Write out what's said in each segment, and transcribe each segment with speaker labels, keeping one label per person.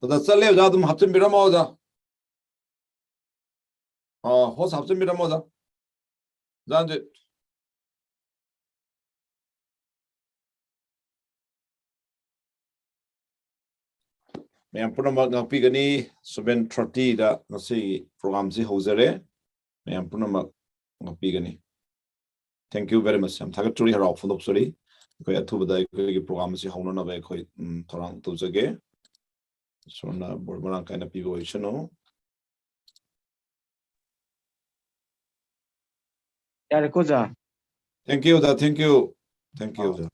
Speaker 1: 자, 썰레자 좀 합점 비라 먹자. 호스 합점 비라 먹자. 자, 이제 ma'am पुनमक ngakpigani 7:30 da ngasi program si hozare ma'am पुनमक ngakpigani thank you very much am thagat churi harau phulop sori koi athubada koi program si hawna na ba koi thorang tu jage sona borbara kaina pigo isano
Speaker 2: yare ko ja
Speaker 1: thank you da thank you da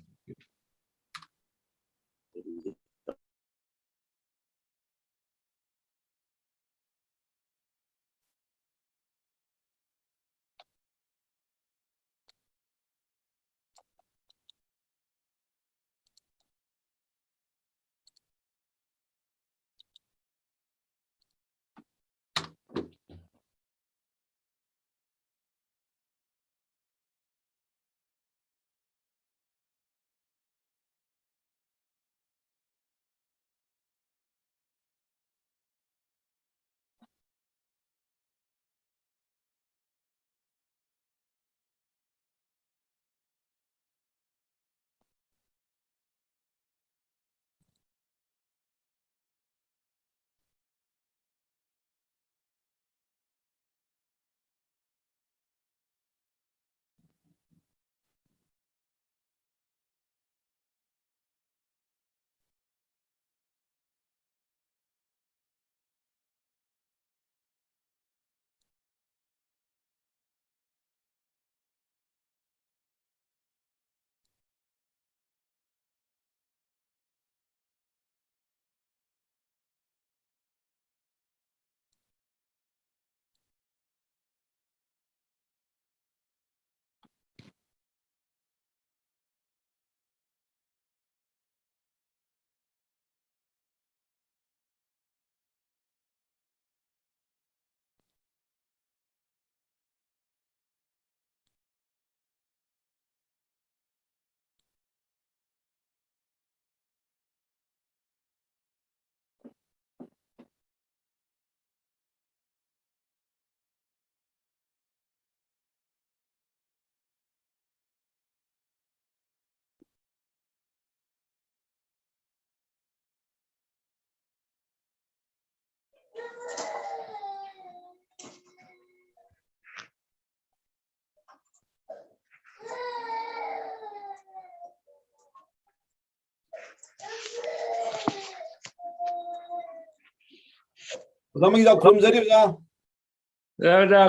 Speaker 1: Zamang da krum jari ba
Speaker 2: da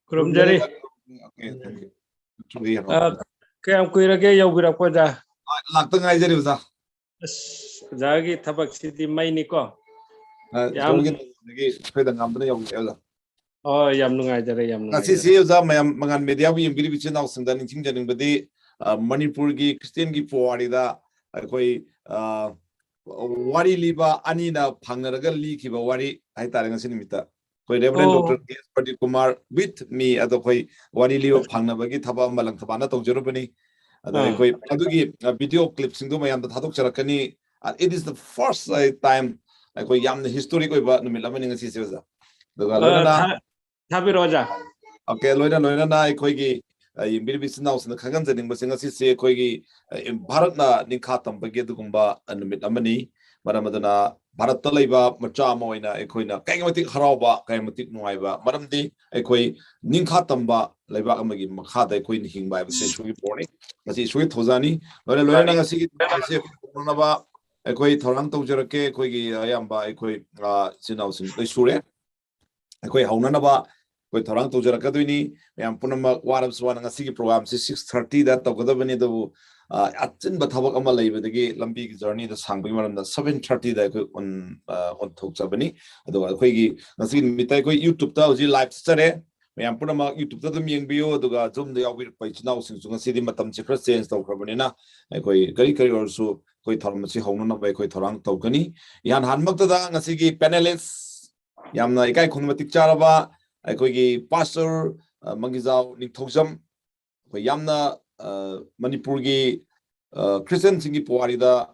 Speaker 2: krum jari
Speaker 1: okay thank you churi harau
Speaker 2: kayam kuirage yawgira ko da
Speaker 1: lakta ngai jari ba
Speaker 2: jagi thabak sidi mai ni ko
Speaker 1: yam gi pheda ngamdana yaw yaw
Speaker 2: oh yam nungai jare yam nungai
Speaker 1: ngasi si za mayam mangan media bi yimgiri bi chinaw singda ningching janing badi manipur gi christian gi powari da koi wari liba ani na phangaraga li kiba wari hai taranga sinimita koi reverend dr s pati kumar with me ado koi wari liba phangnabagi thaba malang thaba na tawjorubani ado koi adugi video clips singdo mayam da thadok charakani it is the first time koi yamna historic oiba numit lamani ngasi seza daga loina
Speaker 2: thabi roja
Speaker 1: okay loina na koi gi yimbil bisnaw sna khagan janing basing asi se koi gi bharat na ningkha tambagi dugumba numit amani maramadana bharat ta leiba macha moina ekoina kaimati harauba kaimati nuaiba maramdi ekoi ningkha tamba leiba amagi makha da ekoi hingba ba se shugi porni ngasi shugi thozani loina na ngasi gi se naba ekoi thorang tawjarake ekoi gi ayamba ekoi chinaw sing sure ekoi haunanaba koi thorang tawjarakaduni yam punama warab swana ngasi gi program 6:30 da tawgadabani do achin bathabak ama leibadagi lambi gi journey da sangbi maramda 7:30 da koi on thokchabani ado koi gi ngasi mitai koi youtube ta hoji live chare yam punama youtube ta dum yengbiyo aduga zoom da yawir pai chinaw sing sunga sidi matam chi khra change tawkrabani na koi kari also koi thormasi haunana bai koi thorang tawgani yan hanmakta da ngasi gi panelists yamna ikai khunmatik charaba aikogi pastor mangizau ningthojam ko yamna manipur gi christian singi puari da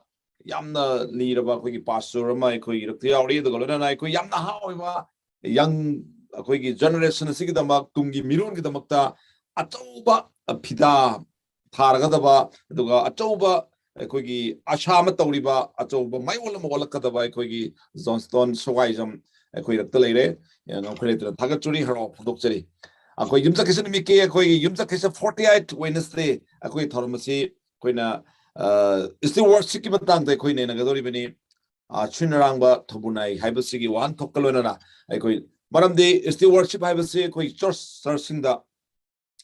Speaker 1: yamna leaderaba koi pastor ma koi raktiyauri the golana koi yamna hawa young koi generation sigidama tungi mirun gidamakta achauba phida thargadaba aduga achauba koi ashama tawriba achauba maiwala mawalakadaba koi Johnston Sogaism koi raktalere ngakhreta thagachuri haro phudokchari akoi yumsa kesen mike koi yumsa kesen 48 Wednesday akoi thormasi koina still worship ki batang de koi ne nagadori bani Arangba Thoubunai haibasigi wan thokalona koi maramdi still worship haibasi koi church searching da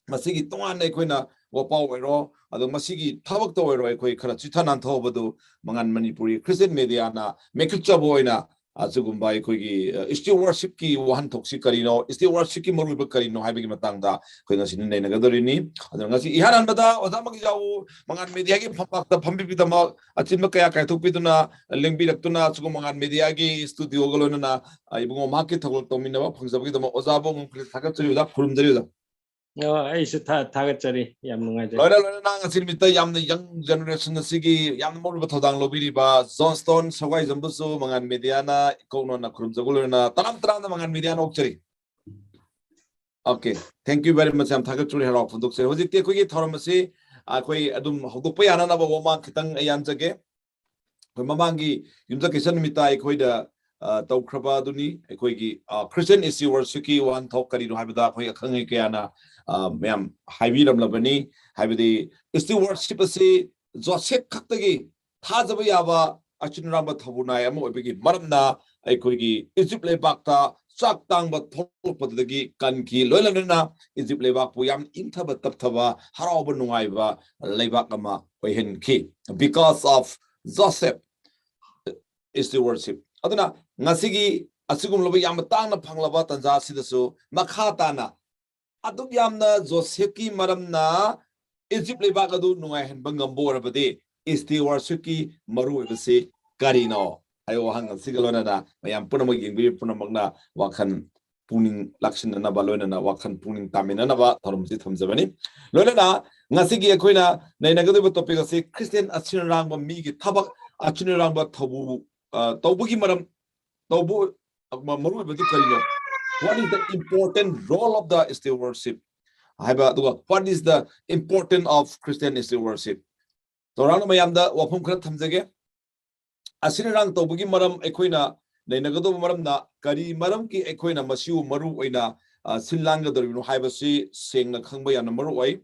Speaker 1: masigi tongan ne koina wapa wero ado masigi thabak to wero koi khara chithanan thobadu mangan manipuri Christian media na mekutcha boina azugumba koi still worship ki wan thoksi Karino still worship ki maru Karino haibagi matang da koi ngasi ne nagadori ni ado ngasi ihanan bada odamagi jawu mangan media ki phapakta phambibida ma achimba kaya kai thukpiduna lengbi raktuna chugum mangan media ki studio golona ibungo market thagol tominaba phangzabagi dama ozabo ngkli thagachuri uda khurumjari uda
Speaker 2: I should target Yamnunga.
Speaker 1: Loyal Nangasimita Yam the young generation Sigi Yam Moru Todang Lobiriba Johnston Sawai Zambusu Mangan Mediana Konona Krumzaguluna Talam Tran Mangan Mediana Oxeri. Okay, thank you very much. I'm Tagachuri Hero from Duxer. Was it take Thoramasi? Akoi Adum Hokupayana Woma Kitang Ayanzage. Mamangi Yumzakisan Mita Equida Taukraba Duni, Equigi Christian issue or Suki one talk Karino Habida Kangiana. Ma'am, Havidam Labani, Havidi, still worship say, Joseph Katagi, Tazabayava, Arangba Thoubunai, Moibigi, Marana, Equigi, Iziple Bakta, Saktang, but Topodagi, Kanki, Lolanana, Iziple Bakuyam, Intabatava, Harabanuaiva, Lebakama, Wahenki, because of Joseph is the worship. Adana, Nasigi, Asugum Lobi Yamatana Panglava Tanzasidasu, Makhatana. Aduk yamna Josephki maramna Egypt lebagadu nungai henbangam borabade isti warsuki Maru ebase Karino ayo hang sigalona na mayam punamag ingbi punamagna wakan puning lakshin na balona na wakan puning tamina na ba tharumsi thamjabani lona ngasigi akoina nainagadu topic ase Christian Asin Arangba mi gi thabak Asin Arangba Thobu Thobugi maram Thobu Maru ebase Karino. What is the important role of the still worship? What is the importance of Christian still worship? So, Rana Mayamda, Wapum Krat Hamzage Asinarang Tobugi Maram Equina, Nainagado Maramna, Kari Maram ki Equina, Masiu Maru Ina, Silanga, the Hibasi, saying the Kangway and the Maruway.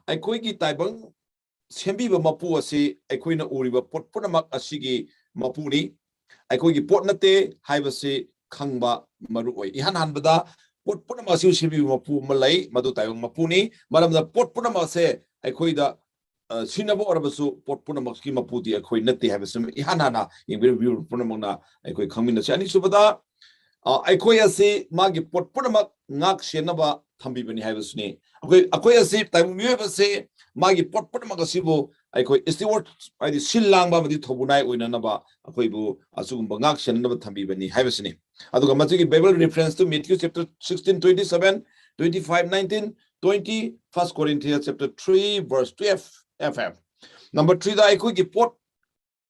Speaker 1: I quiki Taibang, Sembi Mapuasi, Equina Uriba, Punamak Asigi Mapuni, I quiki Portnate, Hibasi. Kangba Maruway. Ihan Hanbada, Port Punamasu Shibi Mapu Malay, Madutai Mapuni, Madam the Port Punamase, Equida Sinabo Arabasu, Port Punamaski Maputi, Equinati have some Ihanana in review Punamona, Equi Kamina Chani Subada, Equia say Magi Port Punamak Nak Shenaba Tambi Beni Havesni. Aquia say, time you ever say Magi Port Punamakasibo. I quite is the word by the Silanga with the Thoubunai Winanaba, Aquabu, Asum Bangak, and never Tambi Beni Havesni. Adukamati Bible reference to Matthew chapter 16, 27, 25, 19, 20, 1 Corinthians chapter 3, verse 12, FF. Number 3, the Ikogi port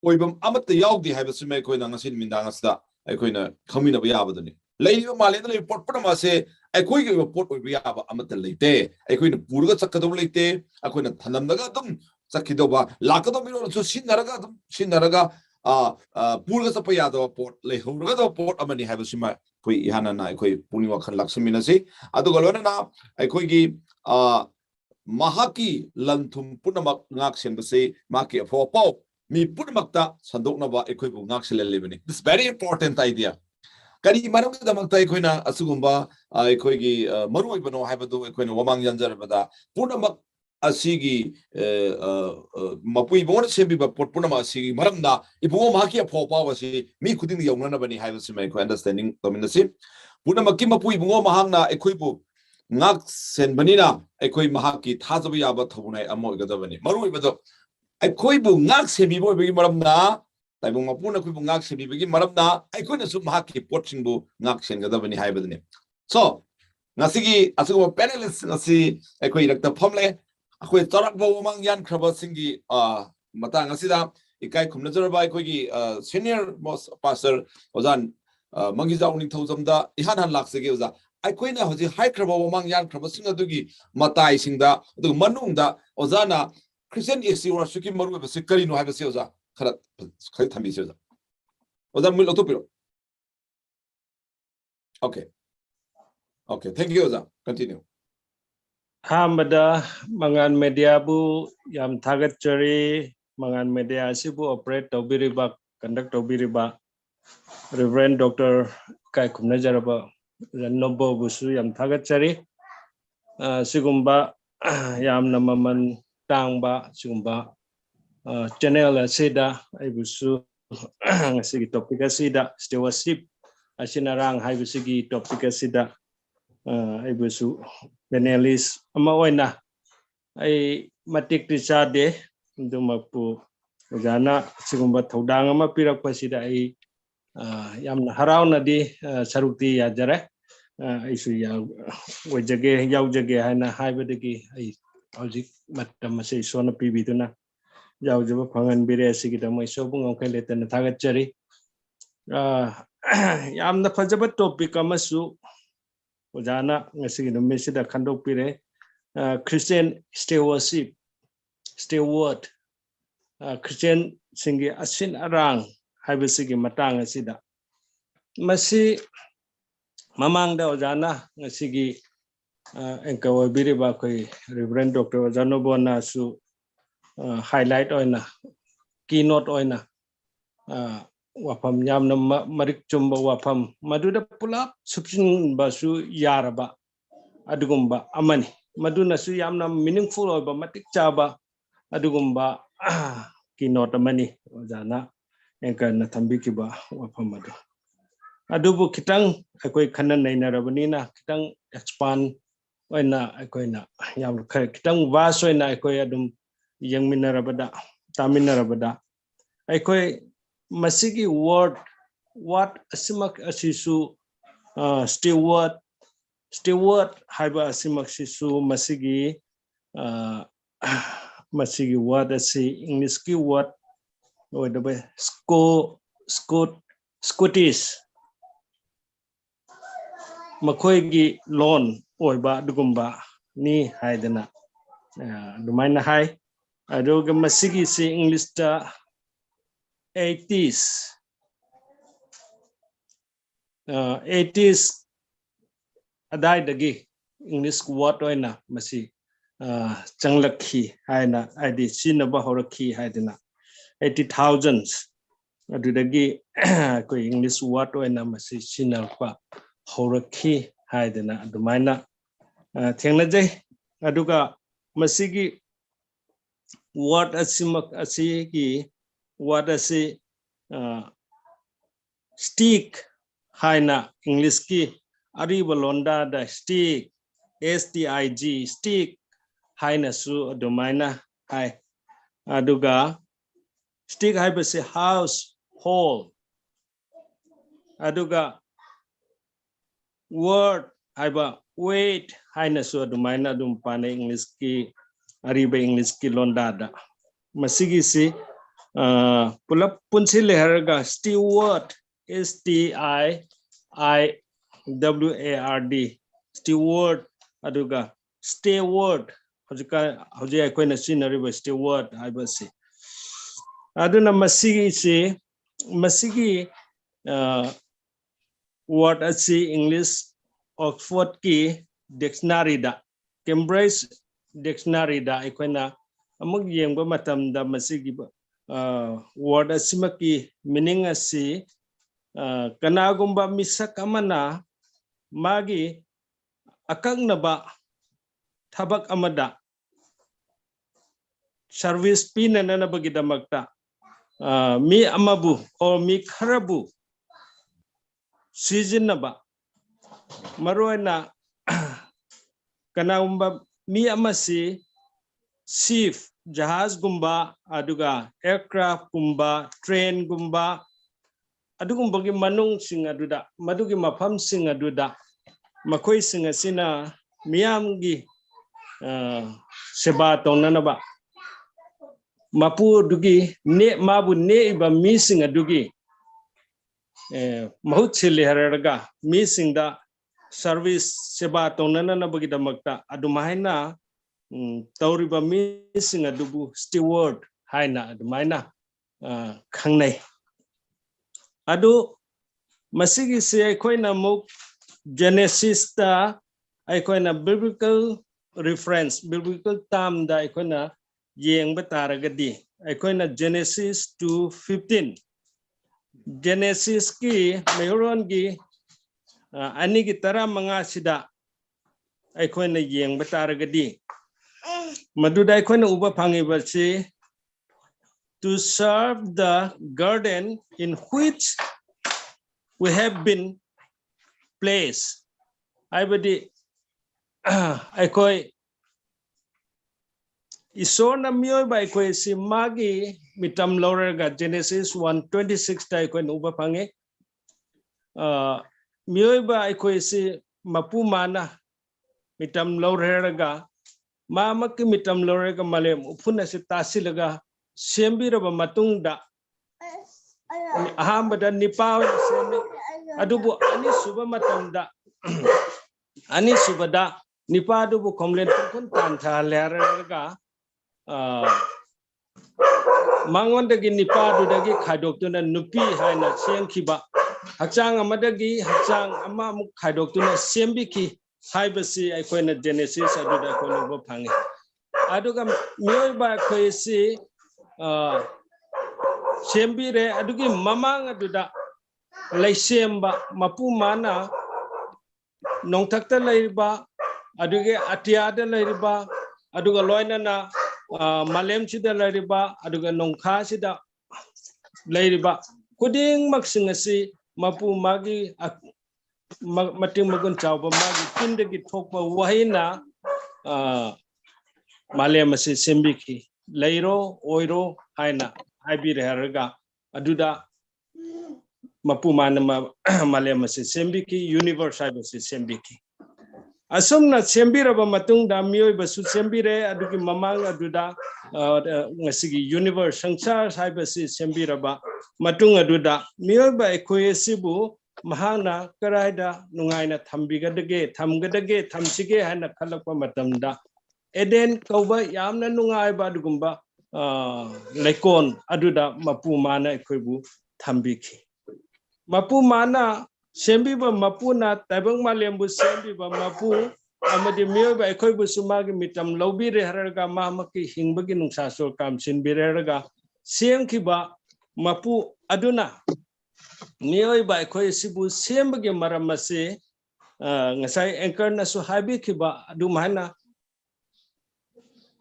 Speaker 1: Oibam Amat the Yaudi Havesime Koinasin Mindangasta, Equina, coming of Yabadani. Lady of Malay report Panama say, Equigi report will be Amatalite, Equina Purga Sakadolite, Aquina Tanamnagadum. Sakidoba, Lakadomiro, Shinaraga, Purga Sapayado port, Lehurga port, Amani Havasima, Kui Hanana, Kui Puniwakan Laksaminasi, Adogolona, Equigi, Mahaki, Lantum Punamak Naxen, say, Maki for Pau, me Punamakta, Sandoknava, Equibu Naxel living. This very important idea. Kari Maram the Makta Asugumba, Equigi, Maru Ibano Habadu, Equina Wamang Yanzarabada, Punamak. Asigi Mapui born Sembi, but Punama Sigi Maramna, if Womaki Popa was me couldn't the Yomanabani have a understanding dominacy. Punamaki Mapui Womahana, Equipu, Nax and Banina, Equi Mahaki, Tazavia, Thoubunai, Amorgadavani, Maru, but Equibu Nax Hebi Maramna, Mapuna Nax Hebi begin Maramna, I couldn't assume Haki, Porchimbu, Nax and Gadavani Hibadani. So, Nasigi, Asuma Penelist, Nasi, Equi, the Pomle. Akwai tarak ba wamang yan kraba singi matang asida ikai khumnajara bai khoi gi senior most pastor ozan mangi jaw ning thozamda ihan han lakse ge oza ai khoi na hoji hai kraba mang yan kraba sing adugi matai singda adu manungda ozana Christian isi worship ki maru be Karino hai be se oza khara khari thambi se oza oza mil otopiro okay okay thank you oza continue
Speaker 2: Hamada mangan media bu yam target jari mangan media sibu operate tobiriba conduct tobiriba Reverend Dr. Kai Kumnajaraba Rannobo busu yam target jari sigumba yam namaman tangba sigumba channel asida ibusu sigi topic asida stewardship asinarang haibusigi topic asida ibusu panelist ama oina ai matik tisade ndumapu jana sigumba thodang ama pirakpasida ai yamna harauna di sarukti yajare isu ya wajage yaujage haina haibadagi ai hojik matam se sona pibiduna yaujaba phangan bire sigida mai sobung onkai letana thagachari yamna fajaba topic amasu ojana ngasigi numisida khandok pire Christian steward Christian singi asin arang haibasigi matang asida masi mamangda ojana ngasigi engkawa biriba koi Reverend Dr. Ojano Bona su highlight oina keynote oina wafam yamna marik chumba wafam maduda pulap subsin basu yaraba adugumba amani maduna su yamna meaningful oiba matik chaba adugumba keynote amani ojana engka na thambikiba wafam adu adubu kitang akoi khanan nainarabanina kitang expand oina akoina yam kitang vas oina akoi adum yangminarabada taminarabada akoi masigi word what asimak asisu steward haiba asimak sisu masigi masigi word asi English ki word oidabe Scottish makoigi loan oiba dugumba ni haidana dumaina hai adoga masigi si English ta 80s adai dagi English word oina masi changlakhi haina id sinaba horakhi haidana 80,000s adudagi ko English word oina masi sinalpa horakhi haidana adumaina thengnajai aduga masigi word asimak asigi word asi stick haina English ki ariba londa da stick stick haina su adumaina hai aduga stick haibase house hall aduga word haiba wait haina su adumaina dum pane English ki ariba English ki londa da masigi si pulap punsi leharga steward STIWARD steward aduga steward hojika hoji akoina sinariba steward haibase aduna masigi word asi English Oxford ki dictionary da Cambridge dictionary da akoina amug yengba matamda masigi word asimaki meaning asi kanagumba misak amana magi akangnaba thabak amada service pinana bagidamakta mi amabu or mi kharabu sizinaba maroina kanagumba mi amasi chief jahaz gumba aduga aircraft gumba train gumba adugumba gi manung sing aduda madugi mafam sing aduda makoi sing asina miyam gi seba tonanaba mapu dugi ne mabu ne iba missing adugi mahut chili haraga missing da service seba tonana na bagi damakta adumaina tauriba missing adubu steward haina adumaina khangnai adu masigi se aikoina muk Genesis ta aikoina biblical reference biblical term da aikoina yeng bataragadi aikoina Genesis 2:15 Genesis ki mayron gi ani gi tara manga sida aikoina yeng bataragadi maduda aikoina uba phangiba si to serve the garden in which we have been placed aibadi aikoi isona mioy by koi si magi mitam lorega Genesis 1:26 ta koi uba phange mioy by koi si mapu mana mitam lorega mama ki mitam lorega malem upuna si tasilaga sembiraba matungda ahambada nipaw semi adubu ani suba matamda ani subada nipa adubu komlen kun tan tha lerga mangondagi nipa dudagi khadoktuna nupi haina senkhiba hakchang amadagi hakchang ama muk khadoktuna sembiki haibasi aikoina Genesis aduda kono bo phangi aduga mioiba khoisi sembire adugi mamang aduda laisemba mapu mana nongthakta laiba aduge atiada laiba aduga loinana malem sida laiba aduga nongkha sida laiba kuding maksingasi mapu magi mating magun chawba magi kindagi thokpa wahina malem asi sembiki lairo oiro haina haibire haraga aduda mapu mana malem asi sembiki universe haibasi sembiki asumna sembiraba matungda mioi basu sembire adugi mamang aduda ngasigi universe sangsar haibasi sembiraba matung aduda mioi ba ekoyesibu mahana karaida nungaina thambigadage thamgadage thamsige hana khalakpa matamda eden kauba yamna nungai ba dugumba lekon aduda mapu mana ekoibu thambiki mapu mana sembiba mapuna taibang malembu sembiba mapu amadi mioba ekoibu sumagi mitam lobire haraga mamaki hingbagi nungsa so kam sinbireraga siengkiba mapu aduna mioba ekoi sibu sembagi maramase ngasai anchor na so habi kiba adumana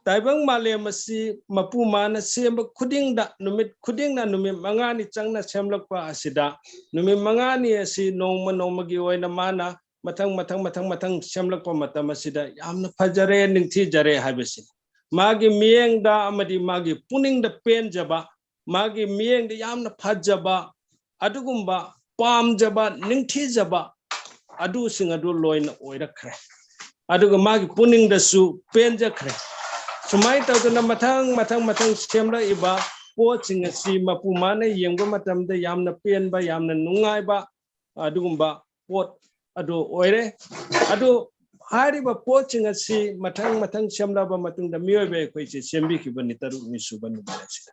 Speaker 2: taibang malemasi mapu mana semba khudingda numit mangani changna semlakpa asida numit mangani asi nongmagi oina mana mathang semlakpa matam asida yamna phajare ningthi jare habisi magi miengda amadi magi puningda penjaba magi miengda yamna phajaba adugumba pamjaba ningthi jaba adu singadu loina oirakhre aduga magi puningda su penjakhre sumai tawduna mathang semla iba poching si mapu mana yengba matamda yamna penba yamna nungaiba adugumba pot adu oire adu hariba poching si mathang semla ba matungda mioibe khoiche sembi kibani taru misuban balasi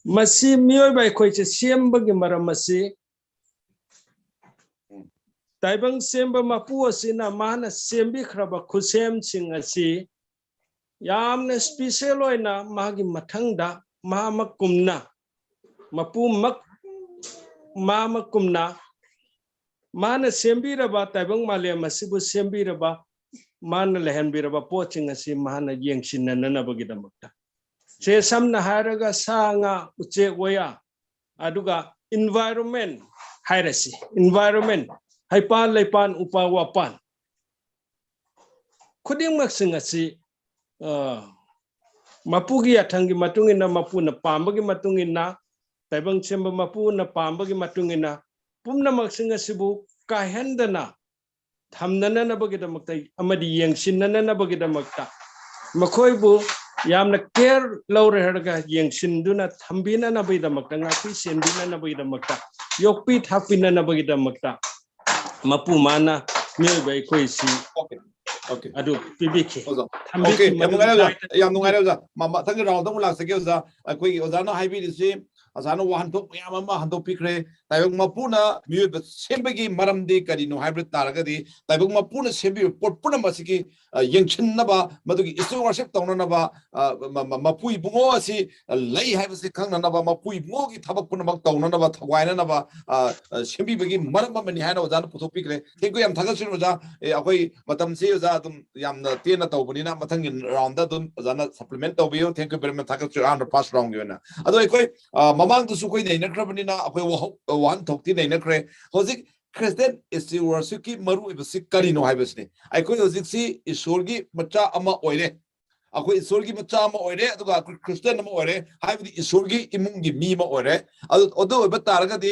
Speaker 2: masi mioibe khoiche sembagi maramasi taibang semba mapu asina mana sembi khraba khusem sing asi yamna special oina magi mathangda mahakumna mapu mak mamakumna mana sembiraba taibang malem asibu sembiraba mana lehenbiraba poching asi mana yengsinna bagidamakta se samna haraga sanga uche goya aduga environment hairasi environment haipan leipan upawapan khuding maksing asi mapugi athangi matungina mapuna pambagi matungina taibang semba mapuna pambagi matungina pumna maksinga sibu kahendana thamnana na bagida makta amadi yengsinna na bagida makta makhoi bu yamna care lawre herga yeng sinduna thambina na bida makta ngapi sendina na bida makta yokpi thapina na bida makta mapu mana mil bai koi si
Speaker 1: okay
Speaker 2: adu pibiki
Speaker 1: okay yam nungai ra mama thang raw dong lak sake za koi oza na haibi si asana wa hantok yam ma hantok pikre taibuk mapuna mi sembegi maramdi karino hybrid taragadi taibuk mapuna sembi potpuna masiki yengchin na ba madugi isu worship tawna na ba mapui bungo asi lei haibasi khangna na ba mapui bungo gi thabak puna mak tawna na ba thwaina na ba sembi begi maram mani haina oza na puthok pikre thengko yam thagasin oza akoi matam se oza dum yamna tena tawbani na mathang round da dum oza na supplement tawbiyo thank you very much thagasin round pass round yona ado ekoi mamang tu sukoi nei nakrabani na akoi wan thokti nei nakre hozik Christian is the worship maru ibasi karino haibasni akoi hozik si isorgi macha ama oire akoi isorgi macha ama oire aduga Christian ama oire haibdi isorgi imungi mi ma oire ado oba taraga di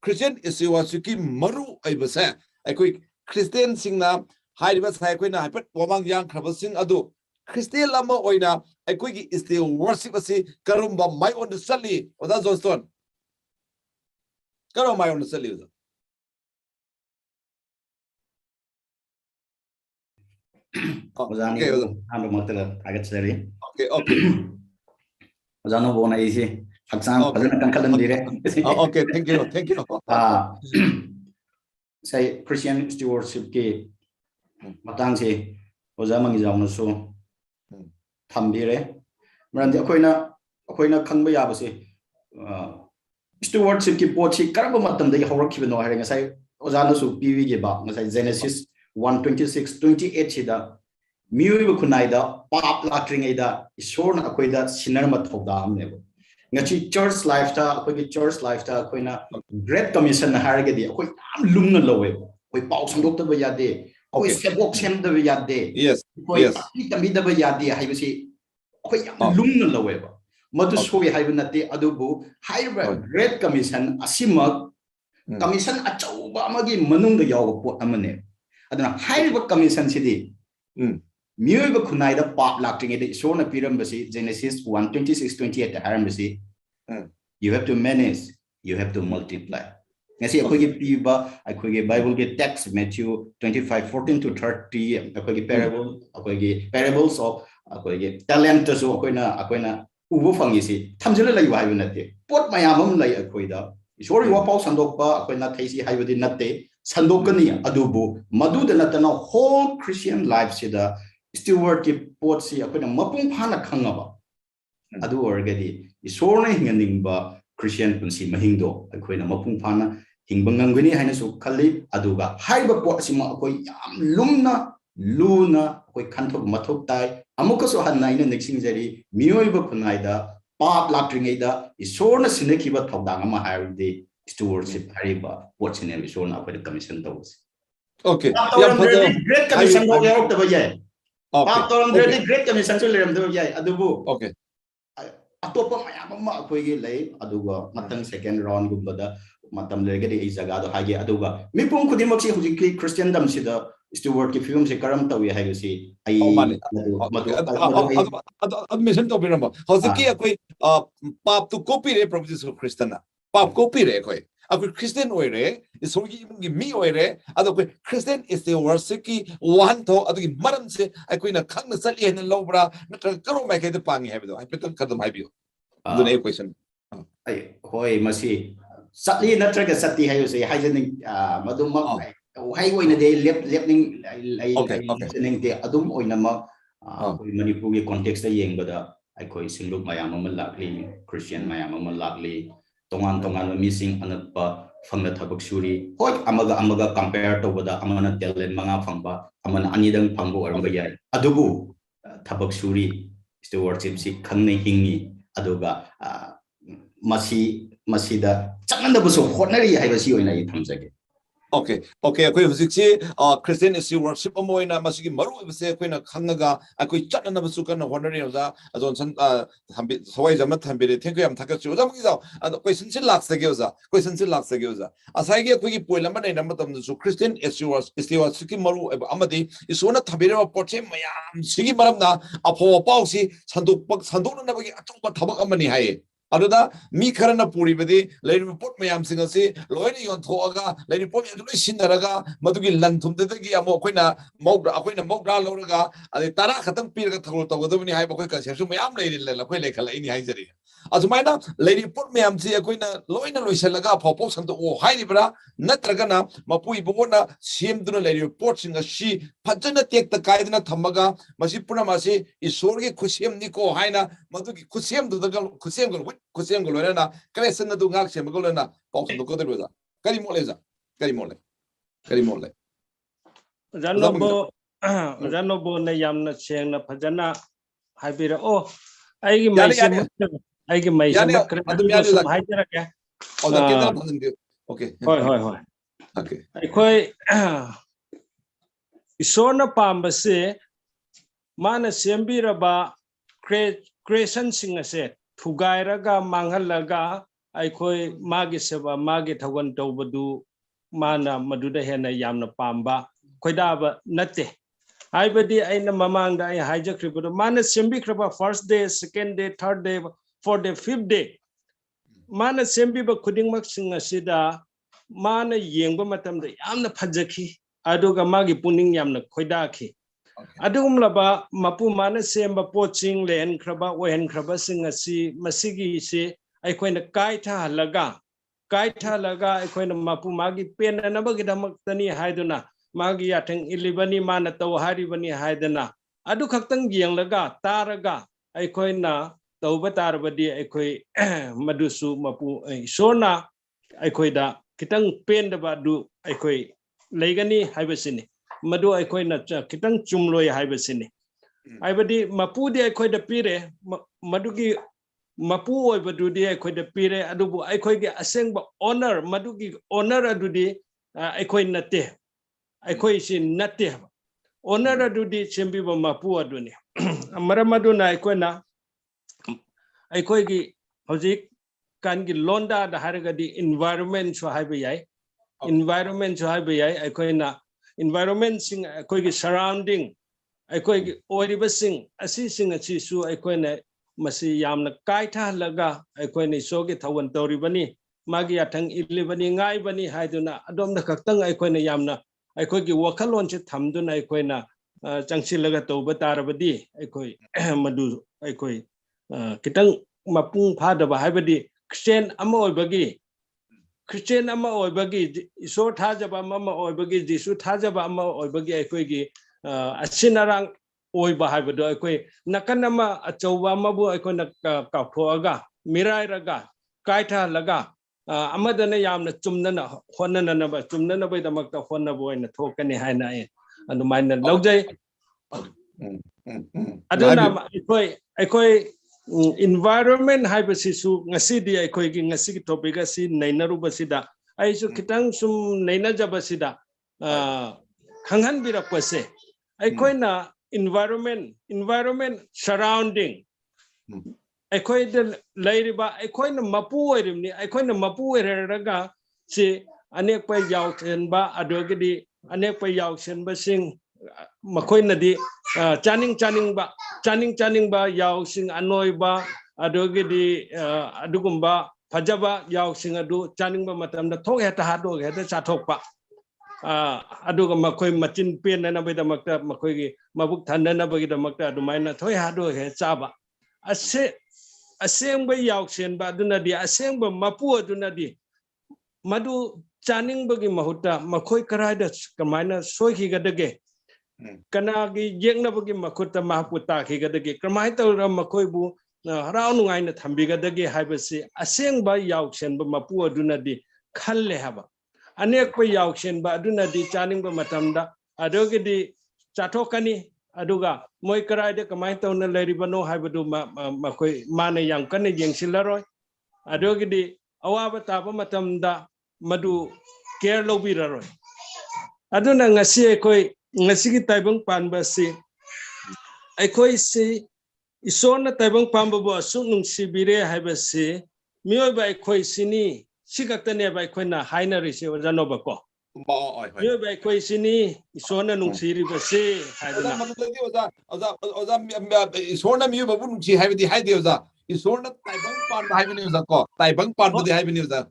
Speaker 1: Christian is the worship maru ibasa akoi Christian singna haibas akoi na haipet wamang yang krabasing adu Christian lama oina akoi is the worship asi karumba mai on the sali oda Johnston karo mai on the sali oda
Speaker 3: okay ando matala agat sari
Speaker 1: okay
Speaker 3: ozano bona isi haksang azana kankalam dire
Speaker 1: okay thank you
Speaker 3: say Christian stewardship ke matang se ozamangi jawna so thambire marandi akoina khangba yabase stewardship ki pochi karba matam da hawrakibno harenga sai ozana su pv ge ba ngasai Genesis 1:26-28 chida miyu kunaida pap latringaida ishorna akoida sinarma thoda amne ngachi church life ta akoina great commission haragedi akoi am lumna lowe koi pau sandok ta yade koi sebok sem da yade
Speaker 1: yes
Speaker 3: koi tami da yade haibasi koi am lumna lowe ba madu soi haibnate adubu high great commission asima commission achauba amagi manungda yaw pot amane adana high commission sidi Miyoiba kunaida pop lacting it shown a pyramid Genesis 1:26-28 harambasi. You have to manage, you have to multiply. I see a quick piba, I quick Bible get text Matthew 25:14-30, a quick parable, a quick parables of a quick talent to so aquina ubufangisi. Tamzilla you have in a day. Put my amum like a quida. Sure you walk sandopa, aquina tasty high within that day. Sandokani adubu, Madu the Natana whole Christian life sida. Steward ki potsi akoina mapung phana khangaba adu orgadi isorna hinganingba Christian punsi mahingdo akoina mapung phana hingbangangani haina su khali aduga haiba potsi ma akoi yam luna akoi khanthok mathok tai amuka so hannaina nexing jari miyoiba kunaida pap latringaida isorna sinekhiba thodang ama hairdi stewardship hariba potsi ne isorna akoi commission dawsi
Speaker 1: okay
Speaker 3: great commission go yaw ta bajai
Speaker 1: okay
Speaker 3: great commission so leram do yai adubu
Speaker 1: okay
Speaker 3: atopa mayam ma khoigi lei aduga matang second round gumbada matam legadi ei jaga do hage aduga mipum khudimak si hujiki Christiandom sida steward ki film se karam tawi hage si ai
Speaker 1: admission to biramba hojiki akoi pap to copy re promises of Christiana pap copy re koi akoi Christian oire isogi mungi mi oire ado koi Christian is the worship ki one to adogi maram se akoi na khangna sali hen lobra natra karo mai kai de pangi habido I petan kadam haibio do ne question
Speaker 3: ai hoi masi sali natraga sati hayo se haijening madum ma hai oina de lepning lai ning de adum oina ma koi manipur gi context da yengbada ai koi singluk mayam ma lakli Christian mayam ma lakli tongan missing anatpa fangna thabak suri hoi amaga compare to bada amana talent manga phangba amana anidang phangbo aramba yai adubu thabak suri stewardship si khangne hingi aduga masida changanda buso hotnari haibasi oina I thamjage
Speaker 1: Okay, okay. Ako'y husiksi Christian issue worship amoy na masigi maru ibse ako'y nakhangaga ako'y chat na basu kan honor yoza azon san hambi sawai jamat hambi thank you am thakatsu oza magi ako'y sinsil laksa gyoza ako'y sinsil laksa gyoza asai ge ako'y poila man na matam su Christian issue siki maru amadi isona thabire porche mayam sigi maram na apho pausi sandok na bagi atong thabak amani hai aduda mi kharana puri badi lai report mayam singasi loina yon thoga lai report loi sinaraga madugi lan thumdagi amo koina mawda akoina mawda loraga ade tara khatang pirga thagol tawdabni hai bakoi conception mayam lai la koi lekhala ini hai jari azumaina lai report mayam si akoina loina loisalaga phopo santo o hai ribra natragana mapui bogona semduna lai report singasi phajana tekta kaidna thamaga masi puna masi isorge khusem ni ko haina madugi khusem dudaga khusem gol khusem gol na kresen na du ngak sem gol na pausan do koder beza kari moleza kari mole
Speaker 2: Ranobo na yamna cheng na phajana haibira o aigi maise aigi maise makre sum haijara ke
Speaker 1: oda kedra phajin de okay
Speaker 2: hoi
Speaker 1: okay
Speaker 2: akhoi isona pambase mana sembiraba creation singase thugairaga manghalaga akhoi magi seba magi thawan tawbadu mana maduda hena yamna pamba khoidaba natte haibadi aina mamangda ai haijakribudo mana sembikraba first day second day third day fourth day fifth day mana sembiba khudingmak singasida mana yengba matamda yamna phajakhi aduga magi puning yamna khoidakhi adugumlaba mapu mana semba poching len kraba wen kraba singasi masigi se aikoina kaitha laga aikoina mapu magi pen anabagi damaktani haiduna magi yatheng ilibani mana taw haribani haidana adu khaktang yenglaga taraga aikoina tawba tarbadi aikoi madusu mapu sona aikoida kitang pendaba du aikoi leigani haibasini madu aikoina kitang chumloi haibasini haibadi mapudi aikoida pire madugi mapu oibadudi aikoida pire adubu aikoigi asengba honor madugi honor adudi aikoi natte aikoi sin natte honor adudi sembiba mapu aduni amaramaduna aikoina aikoigi hojik kangi londa da haragadi environment so haiba yai environment so haiba yai aikoina environment sing aikoigi surrounding aikoigi oriba sing asi sing asi su aikoina masi yamna kaitha laga aikoina isogi thawan toribani magi athang ilibani ngai bani haiduna adomna kaktang aikoina yamna aikoigi wakhalon che thamduna aikoina changsilaga tawba tarabadi aikoi madu aikoi kitang mapung phadaba haibadi Christian ama oibagi iso thajaba ama oibagi jisu thajaba ama oibagi aikoigi asinarang oiba haibado aikoi nakan ama achauba amabu aikoina kauthoaga mirairaga kaitha laga amadana yamna chumnana honnana chumnana bai damakta honnabo ina thokani haina anumaina laujai aduna aikoi environment haibasisu ngasidi aikoigi ngasigi topic asi nainarubasida aisu kitang sum nainajabasida khanghan birakpase aikoina environment surrounding aikoida lairiba aikoina mapu oirimni aikoina mapu oireraga si anekpa yaukhenba adogidi anekpa yaukhenba sing makoinadi chaningba yausing anoiba adogidi adugumba phajaba yausing adu chaningba matamda thok heta hadog heta chathokpa aduga makoi machin pen na baidamakta makoigi mabuk thandana bagidamакta adumaina thoi hado he chaba asengba yauksenba adunadi asengba mapu adunadi madu chaningbagi mahuta makoi karaida kamaina soikigadage kanagi yengnabagi makuta mahaputa kigadage kamai tawra makoibu harau nungaina thambigadage haibasi asengba yauksenba mapu adunadi khalle haba anekpa yauksenba adunadi chaningba matamda adogidi chathokani aduga moi karaida kamai tawna leribano haibadu makoi mana yang kana yengsilaroi adogidi awaba taba matamda madu care lobiraroi aduna ngasi ekoi ngasi ki taibang panba si ekoi si isona taibang panba bo asuk nung sibire haiba si mioi ba ekoi sini sikatane ba ekoi na haina risi wajano ba ko mioi ba ekoi sini isona nung siri ba si haiduna
Speaker 1: isona mioi ba nung si haibidi haide oza isona taibang panba haibini oza ko taibang panba di haibini oza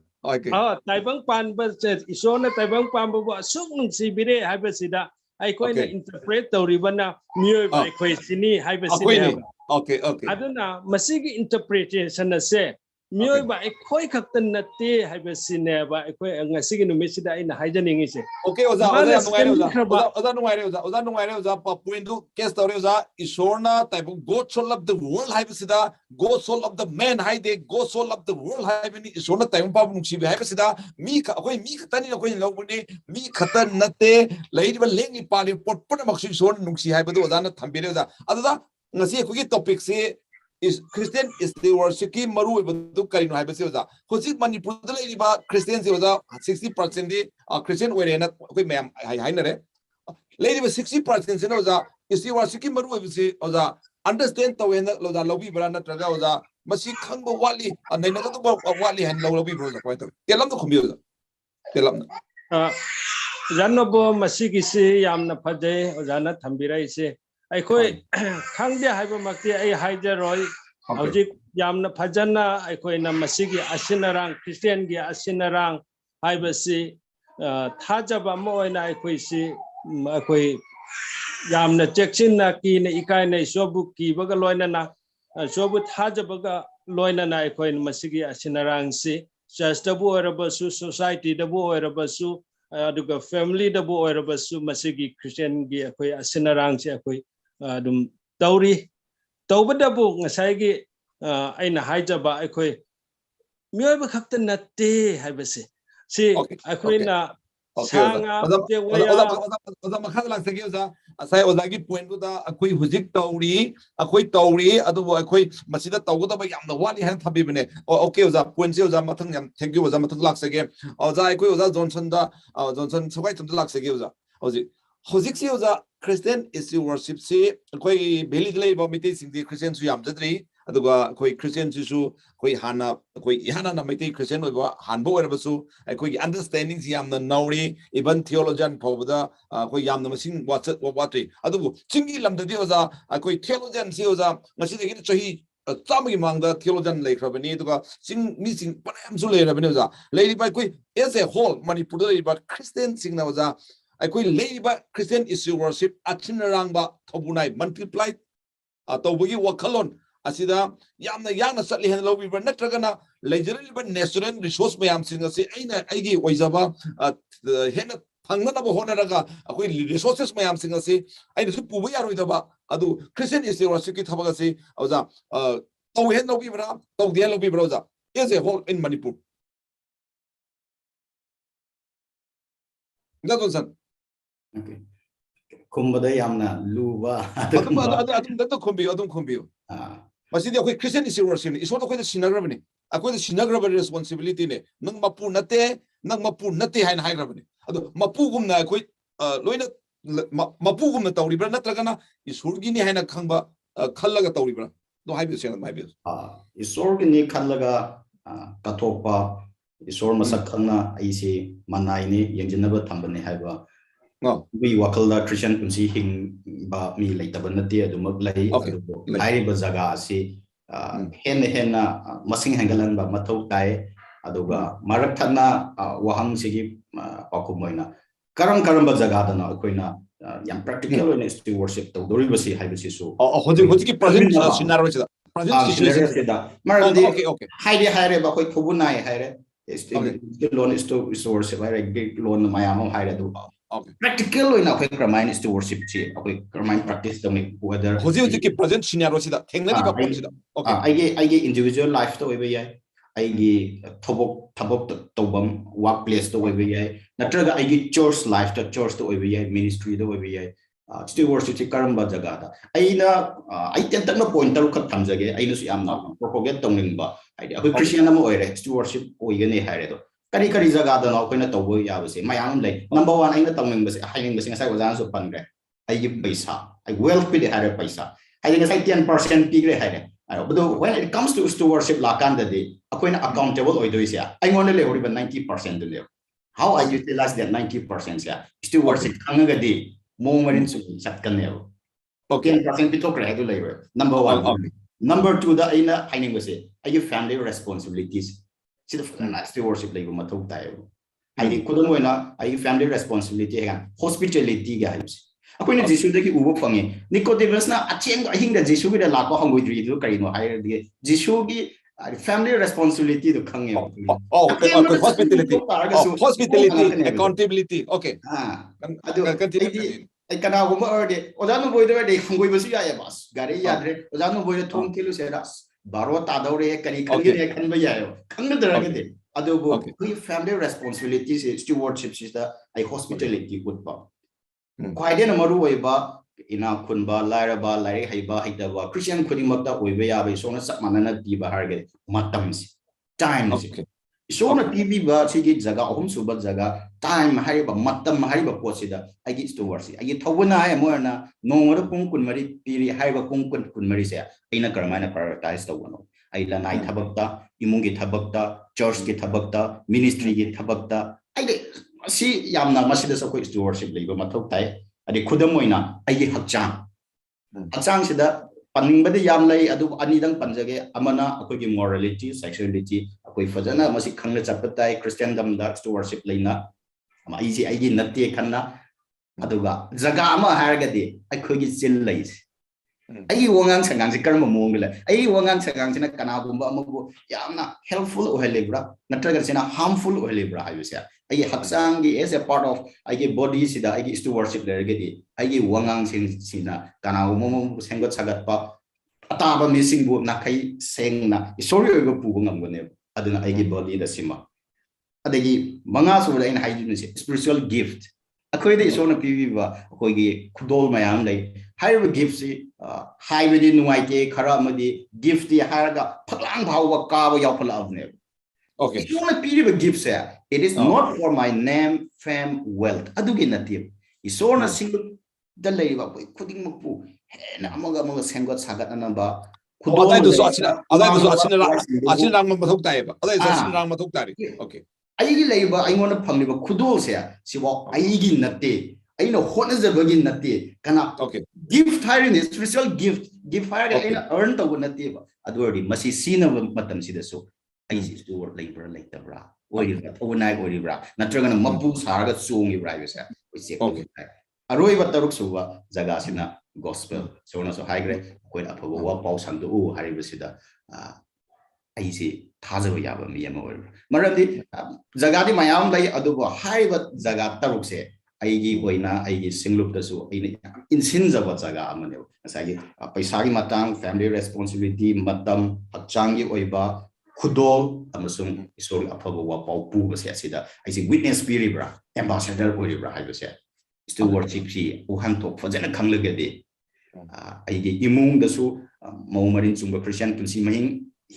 Speaker 2: taibang panba se isona taibang panba bo asuk nung sibire haiba sida aikoi na interpret tauribana mioi ba ekoi sini haiba sida
Speaker 1: okay
Speaker 2: aduna masigi interpretation na se mioi ba ekoi khaktan natte haiba sine ba ekoi ngasigi numisida ina haijaningi se
Speaker 1: okay oza nungaire oza point du case tore oza isorna taibang god soul of the world haiba sida god soul of the man haide god soul of the world haibini isorna taibang pa nungsibi haiba sida mi akoi mi khatani akoi lobuni mi khatan natte leiba lengi pali potpona maksu isorna nungsi haibadu oza na thambire oza adada ngasi ekoi topic se is Christian is the worship ki Maru Oiba Karino hai basi oza hosi Manipur da lai ba Christian se oza 60% di Christian were na koi ma'am hai na re lai ba 60% se oza is the worship ki Maru Oiba se oza understand to when lo da lobi bra na traga oza masi khang bo wali nai na to wali han lobi bro ko to telam to khumbi oza telam
Speaker 2: janno bo masi ki se yamna phade oza na thambirai se aikoi khangde haiba makti ai haijaroi hojik yamna phajana aikoi na masigi asinarang Christian gi asinarang haibasi thajaba mo oina aikoi si aikoi yamna cheksin na ki na ikai na sobu ki baga loina na sobu thajabaga loina na aikoi masigi asinarang si church dabu orabasu society dabu orabasu aduga family dabu orabasu masigi Christian gi aikoi asinarang si aikoi dum tauri tawbadabu ngasai aina haijaba aikoi miyoba khakta natte haibase si aikoi na sanga je waya
Speaker 1: oza makha lang sagi oza asai oza gi point da akoi hujik tauri adu akoi masida tawgoda ba yamna wali han thabi bane okay oza point se oza mathang yam thank you oza mathang lak sage oza akoi oza johnson sogai tum lak sage oza hojik se oza Christian is the worship se koi beli dlei ba mite sing the Christian su yam jadri aduga koi Christian su koi hana na mite Christian oiba hanbo erabasu koi understanding si yam na nauri even theologian phobda koi yam na masing watri adugu chingi lamdadi oza koi theologian si oza ngasi de chahi chamagi mangda theologian leikrabani aduga sing mi sing panam su leirabani oza leiri ba koi as a whole Manipur da ba Christian sing na oza akoi leiba Christian issue worship achin Arangba Thoubunai multiply tawbagi wakalon asida yamna satli han lobi ba natragana leijeriba natural resource mayam singa se aina aigi oizaba hena phangna ba honaraga akoi resources mayam singa se aina su puba yaroidaba adu Christian issue worship ki thabaga se oza taw hen lobi bra taw dia lobi bra oza as a whole in Manipur Dadonsan
Speaker 3: okay kumbada yamna luba
Speaker 1: adum khumbi masidi akoi Christian issue worship ni iso to koi sinagrabani akoi sinagraba responsibility ne nang mapu nate hain haigrabani adu mapu gumna akoi loina mapu gumna tawribra natragana isurgi ni haina khangba khallaga tawribra do haibi sen haibi
Speaker 3: isurgi ni khallaga katokpa isor masak khangna aisi manai ni yenjinaba thambane haiba we wakalda Christian kunsi hing ba mi laitaba nate adumak lai haiba jaga asi hen masing hangalan ba mathau tai aduga marak thana wahang sigi pakumoina karam ba jaga dana akoina yam practical in stewardship to dori basi haibasi so
Speaker 1: hoji ki present scenario chida present situation
Speaker 3: chida marandi okay haire ba koi Thoubunai haire loan stewardship haire big loan mayam haire du practical in a quick remind stewardship a quick remind practice the whether
Speaker 1: hoji ki present scenario chida thengna di ba point chida
Speaker 3: okay I individual life to we I thobok tobam workplace to we natraga I church life to church to we ministry to we stewardship karamba jaga da aina I tenta no pointer khat thamjage aina su yamna propagate tongning ba idea Christian am oire stewardship oigane haire do kari kari jaga da na koina tawbo ya base mayam lay number 1 aina tawning base haining base ngasai wajan so pangre ai gi paisa ai wealth pi de hare paisa ai ngasai 10% pi gre hare but when it comes to stewardship la kan da de akoina accountable oi doi sia ai ngone le hori 90% de le how I utilize that 90% sia stewardship anga de mo marin su sat kan ne okay 10% pi tok re do le number 1 number 2 da aina haining base ai family responsibilities see the stewardship like mathau tai I think kudum oina ai family responsibility ga hospitality ga akoina jisu da ki ubo phange Nicodemus na acheng ahing da jisu gi da la ko hangoi dri do karino hai de jisu gi family responsibility do khange
Speaker 1: hospitality accountability okay
Speaker 3: continue ai kana go ma de ojanu boy de hangoi basu ya ya bas gari ya de ojanu boy thong kilu se das baro ta daure kari khange ne khan ba ya yo khang da ga de adu go family responsibilities stewardship is the ai hospitality good ba quite na maru oiba ina khunba lairaba lai haiba haitaba christian khudimakta oiba ya bai sona sak manana piba harge matam si time si sona pibi ba sigi jaga ahum suba jaga time hariba matam hariba posida agi stewardship agi Thoubunai amorna nongora pung kun mari piri hariba pung kun mari se aina karmana prioritize tawano ai la nai thabakta imungi thabakta church ki thabakta ministry ki thabakta ai si yamna masida sa ko stewardship leiba mathau tai adi khudam oina ai hachang sida paning bade yam lai adu ani dang panjage amana akoi gi morality sexuality akoi fajana masi khangna chapatai christiandom da stewardship leina ama ai gi natte khanna aduga jaga ama hargadi akoi gi chil lai ai wangang sangang se karma mong la ai wangang sangang sina kana gumba amabu yamna helpful ohelebra natraga sina harmful ohelebra ayusia ai haksang gi as a part of ai body sida ai stewardship lergedi ai wangang sina kana gumba sengot sagat pa ataba missing bu nakai sengna sorry go pu ngamgone aduna ai body da sima adagi manga so la in hygiene spiritual gift akoi de so na pivi ba akoi gi khudol mayam lai higher gift si high within nuaite khara amadi gift di haraga phaklang bhawa ka ba yaw phala avne okay if you want to be gift it is not for my name fame wealth adugi native isona single da leiba khuding makpu hena amaga sengot sagat anamba
Speaker 1: khudol do so achina rang mathok tai ba adai so achina rang mathok tari okay
Speaker 3: aigi leiba aingona phangliba khudol se siwa aigi natte aina honazabagi natte kana
Speaker 1: okay
Speaker 3: gift hiring is spiritual gift hiring aina earn to natte ba adwari masi sina matam sida so aigi steward labor later oiribra Thoubunai oiribra natragana mapu sarga chongi bra yesa okay aroi bataruk suwa jaga sina gospel so na so haigre koi aphago wa pau sandu u haribasida aisi thajaba yaba mi ama oiribra maradi jaga di mayam lai adubo haiba jaga taruk se aigi oina aigi singlup dasu aina insinjaba jaga amane asagi paisa gi matang family responsibility matam hachang gi oiba khudol amasung isol aphago wa pau pu ba se asida aisi witness spirit bra ambassador oiribra haiba se stewardship si uhan tok fajana khanglagade aigi imung dasu maumarin chungba christian punsi mahing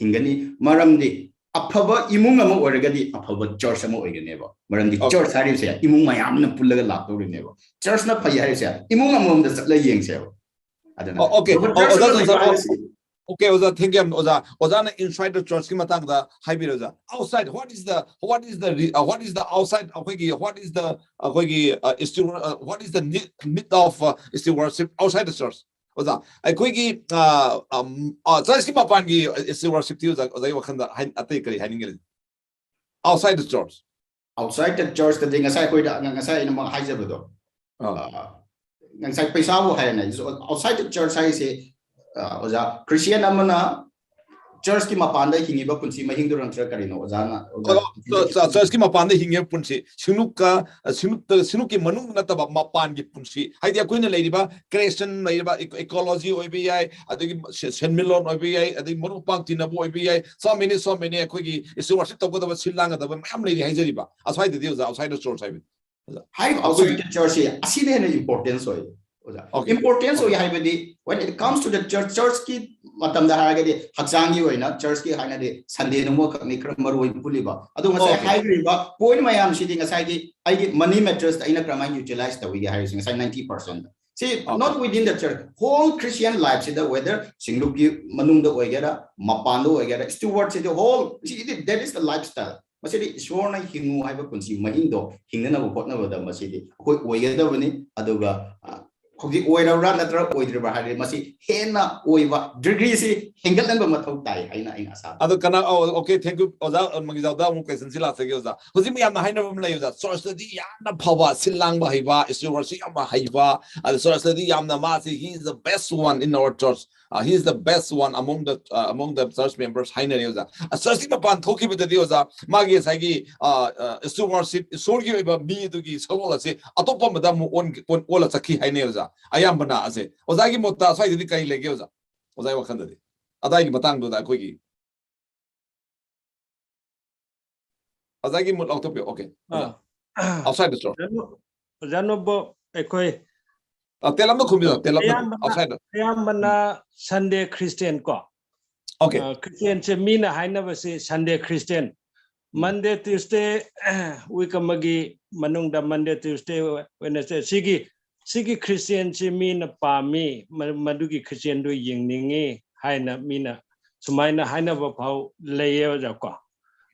Speaker 3: hingani maramdi afaba imung ama oragadi afaba church ama oiganeba maramdi church hari se imung mayam na pullaga laptorineba church na phai hari se imung ama da chatla yengse adana
Speaker 1: okay okay oza thank you oza na inside the church ki matang da hybrid oza outside what is the outside what is the myth of stewardship outside the church oza akoigi church ki mapan gi stewardship ti oza wakhanda atai kari haningal outside the church
Speaker 3: da dinga sai koi da ngasai na ma haijabado ngasai paisa wo hayana outside the church sai se oza Christian amana church ki mapanda hingiba punsi mahing durang tra karino ozana
Speaker 1: church ki mapanda hinge punsi sinuki manung nataba mapan gi punsi haidi akoina leiriba creation leiriba ecology oibi ai adagi senmilon oibi ai adagi manu pangti na bo oibi ai so many akoigi stewardship tawgada silanga da mam leiri haijariba aside the outside the church hai outside
Speaker 3: the church asine na importance oi Importance of when it comes to the church ki matam da haragadi haksangi hoina church ki haina de Sunday no mo mikra maru puliba adu ngasai haigriba point mayam sitting aside I money matters ina krama utilize the we hiring aside 90%. See, not within the church, whole Christian life, see the weather, singluki manunda oigera, mapando oigera, steward see the whole, see that is the lifestyle. Masidi shorna hingu have a consumer indo, hingana botna with the masidi, oigeda winning, aduga. Hogi oira ran at rock oidra bahari masi hena oiva degree hingle and matau tai aina in asa.
Speaker 1: Other kana okay, thank you. Oza on Magizada question Sila Segoza. Hosimi am Hina Layoza, source the Yana Pava, Silang Bahiva, is your Siama Haiva, and the source the Yamna Masi, he is the best one in our church. He is the best one among the church members. Haina Yoza. A searching upon talking with the Dioza, Magi Sagi, stewardship, Sorgi about me to give Sola say, Atopa Madame one Ola Saki Haineza. I am Bana, I say, Ozagi Mota, so I did Kai Legoza. Was I wakandadi? Adai Matang do that quickie. Azagi mut octopio, okay. Outside the store.
Speaker 2: Janobo, Ekoi.
Speaker 1: Tell them the computer, tell them outside.
Speaker 2: Yamana Sunday Christian ko.
Speaker 1: Okay.
Speaker 2: Christian Semina, I never say Sunday Christian. Monday, Tuesday, Wikamagi, Manungda, Monday, Tuesday, when I say Sigi Christian Semina Pami, Madugi Christian do Yingningi, Haina Mina, Sumaina Haina Vapau, Layer Jaka.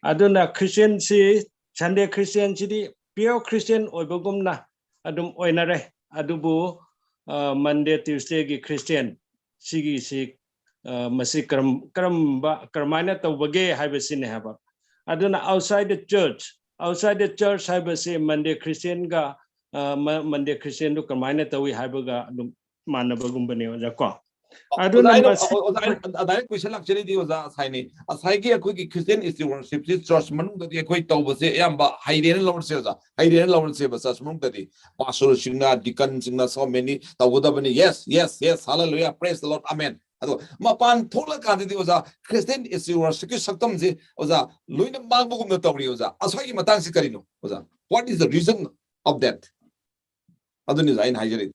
Speaker 2: Aduna Christian si Sunday Christian city, pure Christian Oibogumna, Adum Oinare, Adubu. Monday, Tuesday, Christian, Sigi Sik, Masikram, Karmana, the Wage, have a sin have. I don't know outside the church, have a say Monday Christian ga, Monday Christian to Karmana, the we have a Manabagumbani or Jacko. I don't know.
Speaker 1: That question actually was a signing. As Hagi, a quick Christian is the worship, this church monk that the equate over say, Yamba, Hayden Lord Caesar, Hayden Lord Saber, such monk that the Pastor Shina, Deacons, and so many, that would have been yes, hallelujah, praise the Lord, amen. Mapan Tola candidate was a Christian is your Sakamzi was a Luina Magum the Toriosa, as Hagi Matansi Karino was a. What is the reason of that? Other design Hajari.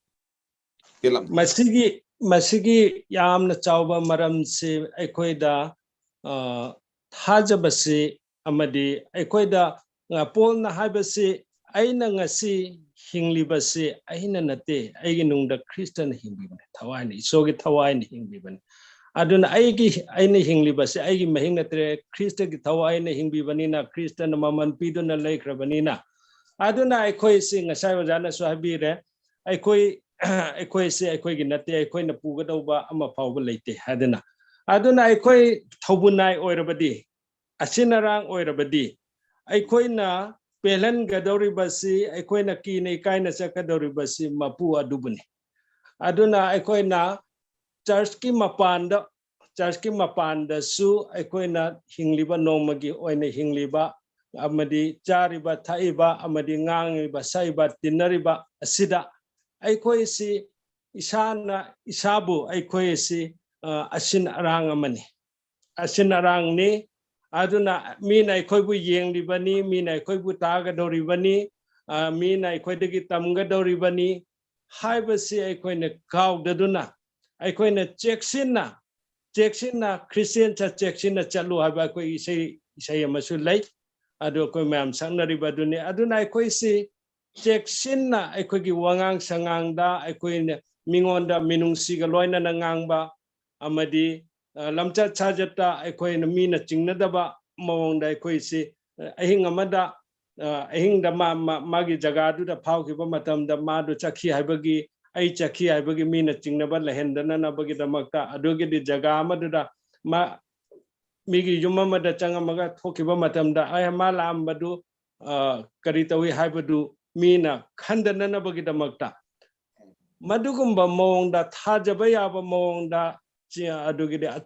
Speaker 2: Masigi Yamna Chauba Maram si Equida Hajabasi Amadi Equida Polna Habasi Aina Ngasi Hinglibasi Aina Nate Aginung the Christian Hingbiban Tawani Sogi Tawani Hingbiban Aduna Aigi Aina Hinglibasi Aigi Mahinatre Christa Tawani Hingbibanina Christian Maman Piduna Lake Rabanina Aduna Equi sing a Savajana Suhabire Equi Equi say Equi Nate Equina Pugadova Ama Power Late Hadena Aduna Equi Thoubunai Oirabadi Asinarang Oirabadi Equina Pelan Gadoribasi Equina Kine Kaina Sakadoribasi Mapua Dubuni Aduna Equina Charski Mapanda Su Equina Hingliba Nomagi Oina Hingliba Amadi Jariba Taiba Amadi Ngangiba Saiba Dinariba Asida Aikoisi Isana Isabu Aikoisi Asin Arangamani Asin Arang ni Aduna Mina Koibu Yang Libani, Mina Koibu Taga Doribani, Mina Koidagi Tamga Doribani, Hibasi Aikoina Cow Daduna, Aikoina Jacksina, Christian Jacksina Chalu Habako say a Masul Lake, Adoko Mam Sanaribaduni, Aduna Aikoisi. Jacksina, Equigi Wangang Sangangda, Equin Mingonda, Minung Sigaloina Nangangba, Amadi, Lamcha Chajata, Equin Mina Chingnadaba, Mawonda Equisi, Ahingamada, Ahingda Magi Jagadu, the Paukiba Matam, the Madu Chaki Habagi, Aichaki Habagi Mina Chingnaba, Lahendana Bagita Makta, Adogi de Jagama, Migi Yumama the Changamaga, Tokiba Matam, the Ayamala Ambadu, Karitawi Habadu. Mina Kandanana Bagita Makta Madugumba Monda Tajabaya Monda Adugida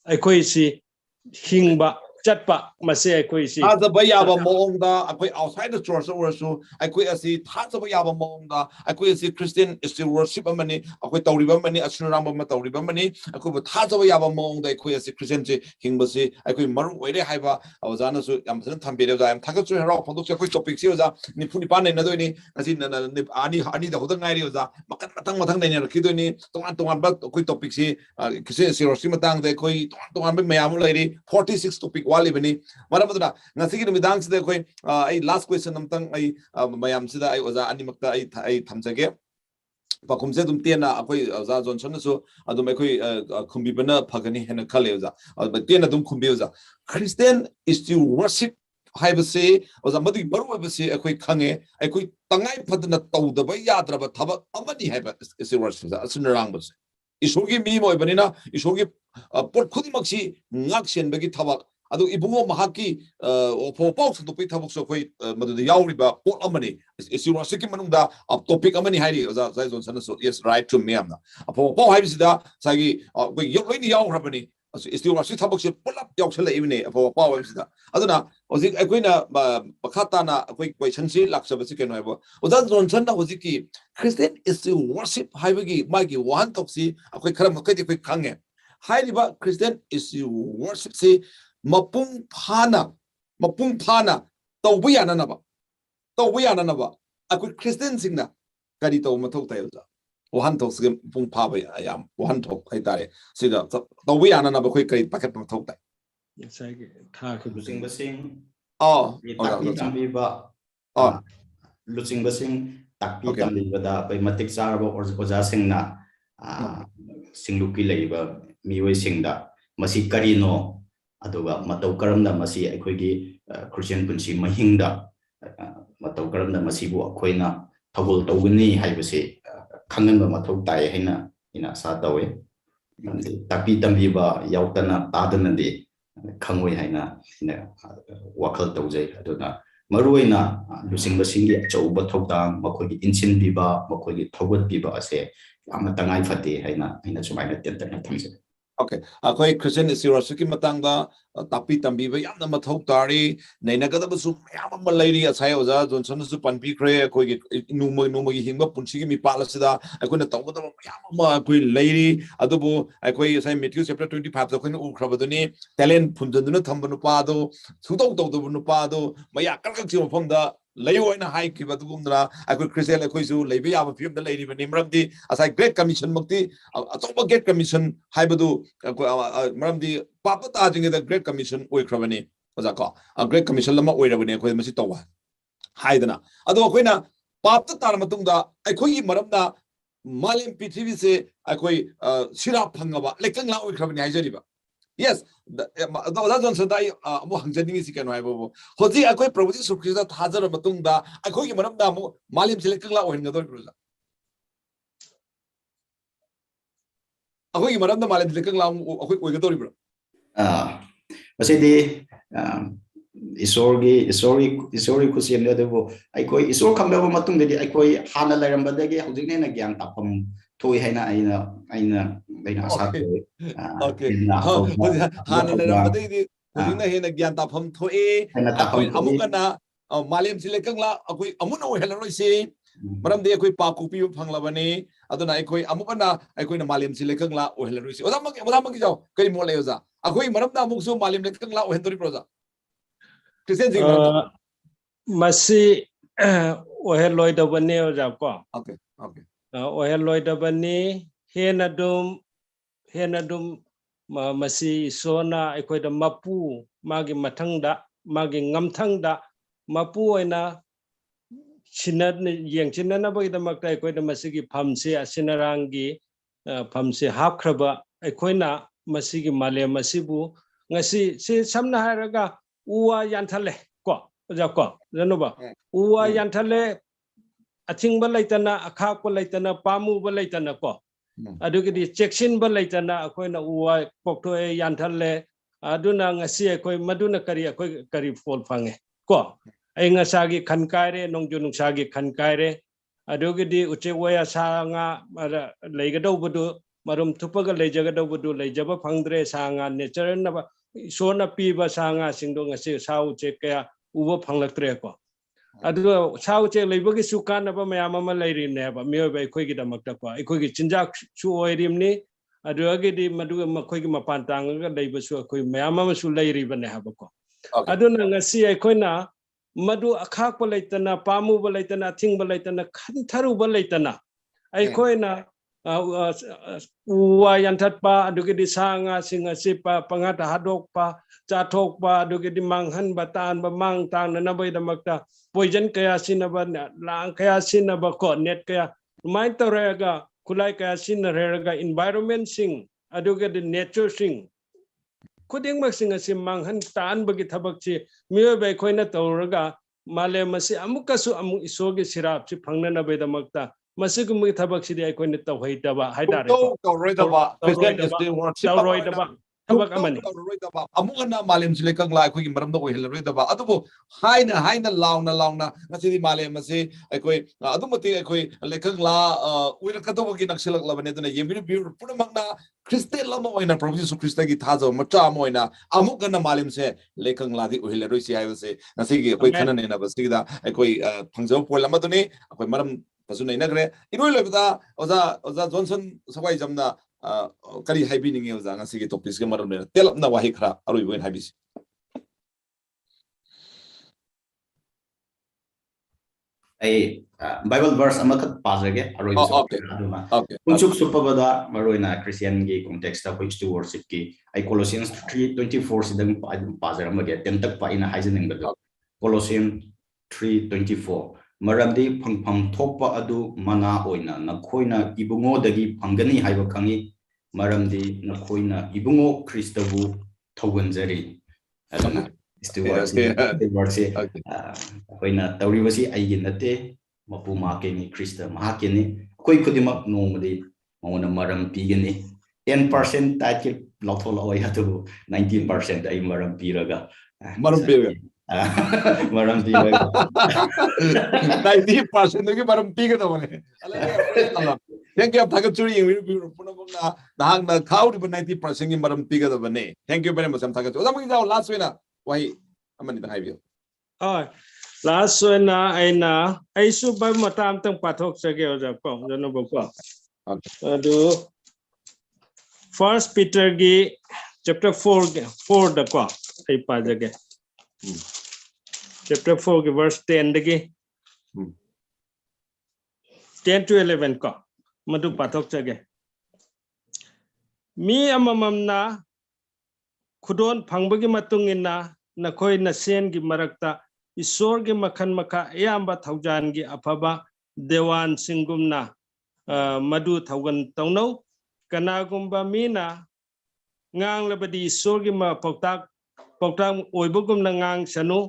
Speaker 2: Equisi Hingba chatpa masi akoi si
Speaker 1: Thazaba yaba moongda akoi outside the church orsu akoi asi thazaba yaba moongda akoi asi Christian still worship amani akoi tawriba mani asunramba ma tawriba mani akoi bu thazaba yaba moongda akoi asi Christian ji hingbasi akoi maru oire haiba awjana su yam thang thambire ja yam thakchu hero phondok akoi topic si oja nipuni pan na doini asi ani da hodang ngai oja makan matang nei rakidoni tongan ba akoi topic si Christian si worship matang da akoi tongan ba mayam lairi 46 topic wali bani maramudna ngasi gi midang sida koi ai last question namtang ai mayam sida ai oza animakta ai thamjage pakumse dum tiena akoi oza johnson so adum akoi khumbi bana phagani hena khale oza tiena dum khumbi oza Christian is to worship haibase oza madi baru haibase akoi khange akoi tangai phadna tawdaba yadraba thaba amani haiba is worship asunrang bas isogi mi moi banina isogi pot khudimaki ngaksen bagi thaba adu ibungo mahaki po box to pay tabuk so koi madu yauriba pot amani is you siki manungda topic amani hairi za zon sana so yes right to me amna po haibisida sagi we yoni yaw rabani is you siki tabuk se pull up yaw sala ibne po haibisida aduna ozik akoina bakhata na koi question si laksa basi keno haibo oda zon sana hoziki Christian is to worship haibagi magi one toksi akoi kharam kai koi khange hairiba Christian is to worship si mapung phana tawbu yana naba akoi Christian singna kari taw mathok tayo ja wahan thok sig pung pha ba yam wahan thok ai tare siga tawbu yana naba koi kari paket mathok tai
Speaker 2: sai tha ke
Speaker 3: Lucing basing
Speaker 1: takpi
Speaker 3: tambi ba lucing basing takpi tambi ba da bai matik saraba oja singna singluki leiba miwai singda masi Karino aduga matau karamda masi aikoigi Christian punsi mahingda matau karamda masi bu akoina thagol tawgani haibase khanganba mathau tai haina ina sa tawe tapi tambi ba yautana tadana de khangoi haina ina wakal tawjai aduna maruina lusing basingi chauba thawta makoigi insin biba makoigi thogot biba ase amatangai fate haina ina sumaina tentana thamse.
Speaker 1: Okay, akoi Christian sirasuki matangda tapi tambi ba yamna mathok tari nainagada basu yam ma lairi asai oza johnson su panpi kre akoi numa gi hingba punsi gi mi palasida akoi na tawda yam ma akoi lairi adubu akoi sai Matthew chapter 25 da akoi na ukhrabaduni talent phunjanduna thambanu pa do sudau tawdubunu pa do maya kalkak chi mafamda layoina hai ki badugumna akoi Christian akoi su leibe yam film da lairi bani mramdi asai great commission mukti atoba great commission haibadu maramdi papa ajing the great commission oikrabani ozako a great commission lama oirabani akoi masi tawa haidana ado akoina papa tar matungda akoi maramna malem pithvi se akoi sira phangaba lekang la oikrabani haijariba yes da johnson dai mo hangjani si kanu haibo hoji akoi prabhu ji sukrista thajara matungda akoi maramda mo malem se lekang la oinga doi proja akoi maramda malem se lekang la akoi oiga doi bro
Speaker 3: masidi isori kusiam le devo aikoi isor khambaba matung de aikoi hana lairamba dege hojik ne na gyan tapam thoi haina aina asa
Speaker 1: okay hana lairamba dege hojik na hena gyan tapam thoi akoi amukana malem sile kangla akoi amuna ohelaroi se maram de akoi pa kupi phanglabani aduna akoi amukana akoi na malem sile kangla ohelaroi se odamaki jaw kari mo le oza akoi maram da amuksu malem le kangla ohendori proza Christian sing
Speaker 2: masi oheloi da bane oja ko
Speaker 1: okay
Speaker 2: oheloi da bane henadum masi sona akoi da mapu magi mathangda magi ngamthangda mapu oina chinat yeng chinana bagi da makta akoi da masigi phamse asinarangi phamse hapkhraba akoina masigi male masibu ngasi se samna haraga uwa yanthale ko ja ko janoba uwa yanthale athingba laitana akhakpa laitana pamu ba laitana ko adugidi checksin ba laitana akoina uwa kokto yanthale aduna ngasi akoi maduna kari fol phange ko ai ngasagi khankaire nongju nungsagi khankaire adugidi uchewaya sanga leigadau budu marum thupaga leijagadau budu leijaba phangdre sanga nature na Isona piba sanga singdong ngasi sau che kaya ubo phanglaktre ko adu sau che leibagi sukan ba mayam ama leiri ne ba myo ba khoi gi damakta ko khoi gi chinjak chu oirim ni adu agi di madu khoi gi mapan tang ga leiba su khoi mayam ama su leiri ba ne ha ba ko adu na ngasi khoi na madu akhak ba leitana pamu ba leitana thing ba leitana khan tharu ba leitana khoi na uwa yantat pa adu di sanga singa sipa pangata hadok pa chathok pa adu di manghan batan ba mang tang na bai damakta poison kaya sinaba lang kaya sinaba ko net kaya mai torega kulai kaya sinarega environment sing adu di nature sing kuding mak singa sim manghan tan bagi thabak chi miyo bai khoina torega male masi amukasu amu isoge sirap chi phangna na bai damakta Masigumi tabak sidi ay koy nito hay daba hay dare ko. Tawroy daba. Tabak amani.
Speaker 1: Amukan na malim sila kang la koy maram do koy hilroy daba. Ato po hay na launa na sidi malim masi ay koy ato mati ay koy lekang la uira kato mo ginagsilak laban ito na yembi puna magna Kristel lang mo na Prophet Jesus Christ gi thazo macha mo na amukan na malim se lekang la di hilroy si ay se na sige koy kanan na basi da ay koy phangjaw po lam ato ni koy maram Pasun na inagre inoy lebda oza Johnson sabay jamna kari haibi ningi oza nga sige topic ke maram na telap na wahi khra aroy boin haibis
Speaker 3: ay Bible verse amakat pasage aroy unsuk supabada maroina Christian gi context ta which to worship ki ay Colossians 3:24 sidang pasage amage tentak pa ina haijening bado Colossians 3:24 Maramdi phang thokpa adu mana oina nakhoina ibungo dagi phangani haiba khangi maramdi nakhoina ibungo Kristabu thoganjari adana istuwarsi koina tawribasi aigi nate mapu makeni Krista mahakeni koi khudima nomadi mona maram pigani 10% taiki lothol oi hatu 19% ai maram piraga maram piraga
Speaker 1: 90% की परम P के तो बने thank you आपका चुरी English पुनः पुनः दांग ना खाओ तो 90% की परम पी के तो बने थैंक यू वेरी मच हम थाका चुरी मुझे जाओ लास्ट वे ना वही अमन इतना हाई भी
Speaker 2: oh last one na ay na ay subay matam tang pathok sa gyo ja ko jano ba ko adu First Peter gi chapter 4 da ko ay pa jage chapter 4 ki verse 10 dagi 10 to 11 ko madu pathok jage mi amamam na khudon phangbagi matungina nakhoi na sen gi marakta isor gi makhan makha ayamba thaujan gi afaba dewan singumna madu thaugan tauno kanagumba mina ngang labadi isor gi ma pautak oibugumna ngang sanu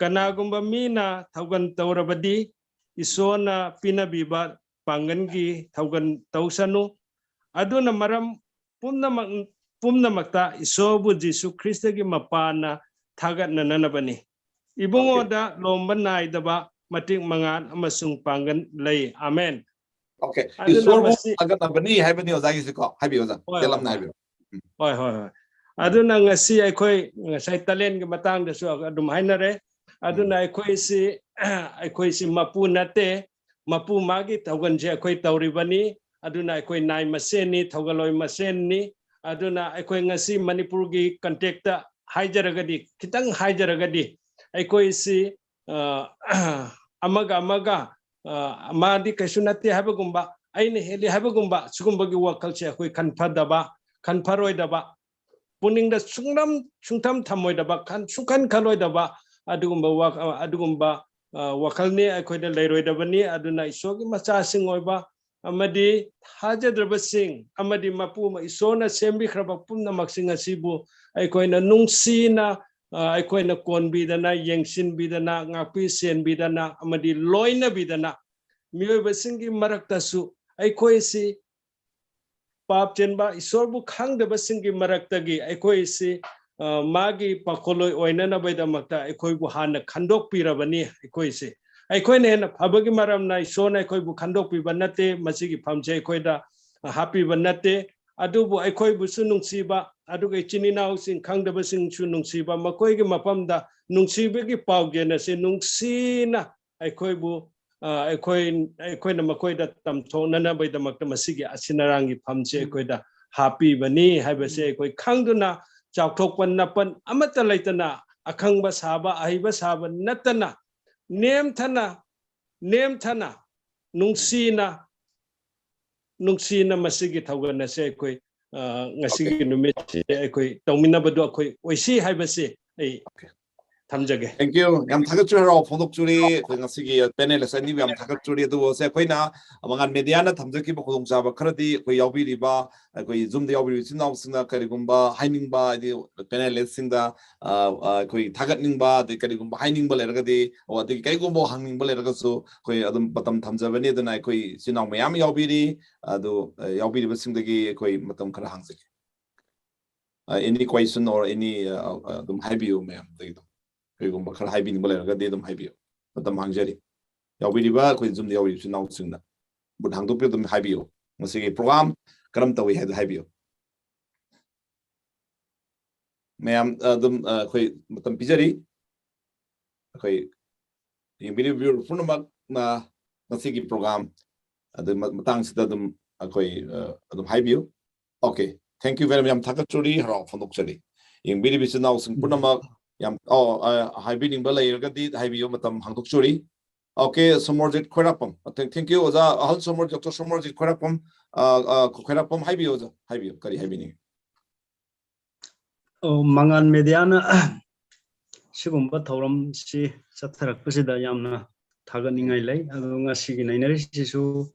Speaker 2: kanagumba mina thaugan taurabadi isona pinabiba pangangi thaugan tausanu aduna maram pumnamakta isobu Jesu Christ gi mapana thagat nananabani ibungoda lomba naidaba matik mangan amasung pangan lay amen
Speaker 1: okay isobu agat abani haibani ozagi se ko haibi oza telam na haibi
Speaker 2: hoi aduna ngasi aikoi ngasai talen gi matang da su adum hainare aduna aikoi si mapu nate mapu magi thaugan je aikoi tauribani aduna aikoi nai maseni thaugaloi maseni aduna aikoi ngasi Manipur gi contact ta haijaragadi kitang haijaragadi aikoi si amaga amadi kasunati habagumba aine heli habagumba sugumba gi wakal che aikoi kanphadaba kanpharoidaba puningda sungtam thamoidaba kan sukan khaloidaba adugumba wakalni aikoida leiroidabani aduna isogi macha singoiba amadi hajadrabasing amadi mapuma isona sembi khraba pumna maksing asibu aikoina nungsina aikoina konbidana yengsin bidana ngapi sen bidana amadi loina bidana miyobasingi maraktasu aikoisi pap chenba isorbu khangdabasingi maraktagi aikoisi magi pakoloi oinana baidamakta aikoibu hana khandok pirabani aikoisi aikoine hena phabagi maramna isona aikoibu khandok pibanate masigi phamje aikoida happy banate adubu aikoibu sunungsiba aduga chininaw sing khangdaba sing chu nungsiba makoi gi mapamda nungsibe gi pawgena se nungsina aikhoibu aikhoina makoi da tamtho nana bai da makta masigi asinarangi phamse aikoi da happy bani haibase aikoi khangduna chawthokpan napan amata laitana akhangba saba ahiba saba natana nem thana nungsina masigi thawgana se aikoi ngasigi numit aikoi tawminabadu akoi oisi haibase ai thamjage.
Speaker 1: Thank you. Yam Takachura for Docturi, Quincy, Penel, and Yam Takachuri, the was a quina among Mediana, Tamjaki, Bokonsaba, Karati, Koyabi Riba, Zoom the original Sina Karigumba, Hiningba, the Penel Sinda, Tagatningba, the Karigumba, Hiningba Lergadi, or the Kagumbo hanging Balergaso, Koyadam Batam Tamzavani, the Nikoi, Sina Miami Yabidi, though Yabi was in the gay Koi Matam Karahansi. Any question or any Habiu, ma'am. 그리고 그 하이빈 boleh가 대담 하이비요. 어떤 방절이 여비리바 그 좀 여비 좀 나오신다. 뭐 항도표도 하이비요. 무슨 프로그램 그럼 또 해도 하이비요. 매암 좀 거의 어떤 비절이 거의 이 미리뷰 푸는 막나 무슨 프로그램 아들 마땅시다 좀 거의 좀 하이비요. 오케이. Thank you very much. 타가초리 하러 fon독처리. 이 미리비스 나오신 푸는 막 Yam hybriding balay gadi hybiyo matam hangtuk churi. Okay, somorjit kwerapam. Thank you. Oza ahal somorjit Dr. Somorjit kwerapam kwerapam hybiyo oza hybiyo kari hybini.
Speaker 4: Mangan mediana sigumba thoram si satharak pasida yamna thaganingai lai adu ngasi gi nainari sisu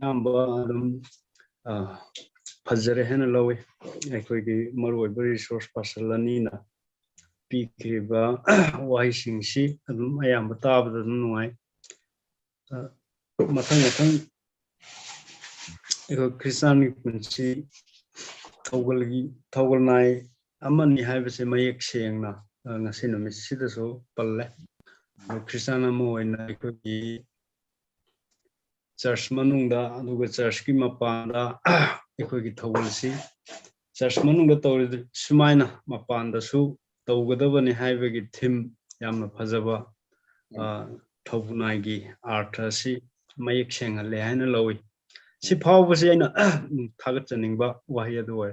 Speaker 4: amba phajare hena lawe aikoi gi maru oiba resource pasalani na Pikiba washing she and I am a tab the Nunai Matang Christian Kunchi Thoubunai Amani have a mayak saying na Nasino Missidaso Pale Christiana Mo and I could be Church Manunda and with Church Kimapanda Equity Thoubunsi Church Manunda told Sumina Mapanda Su Tawgadabani Highway Tim Yama Pazava Thoubunai gi Artasi Mayak Shang a Lehana Lowy. Si Pow was in Tagataning ba Wahia the way.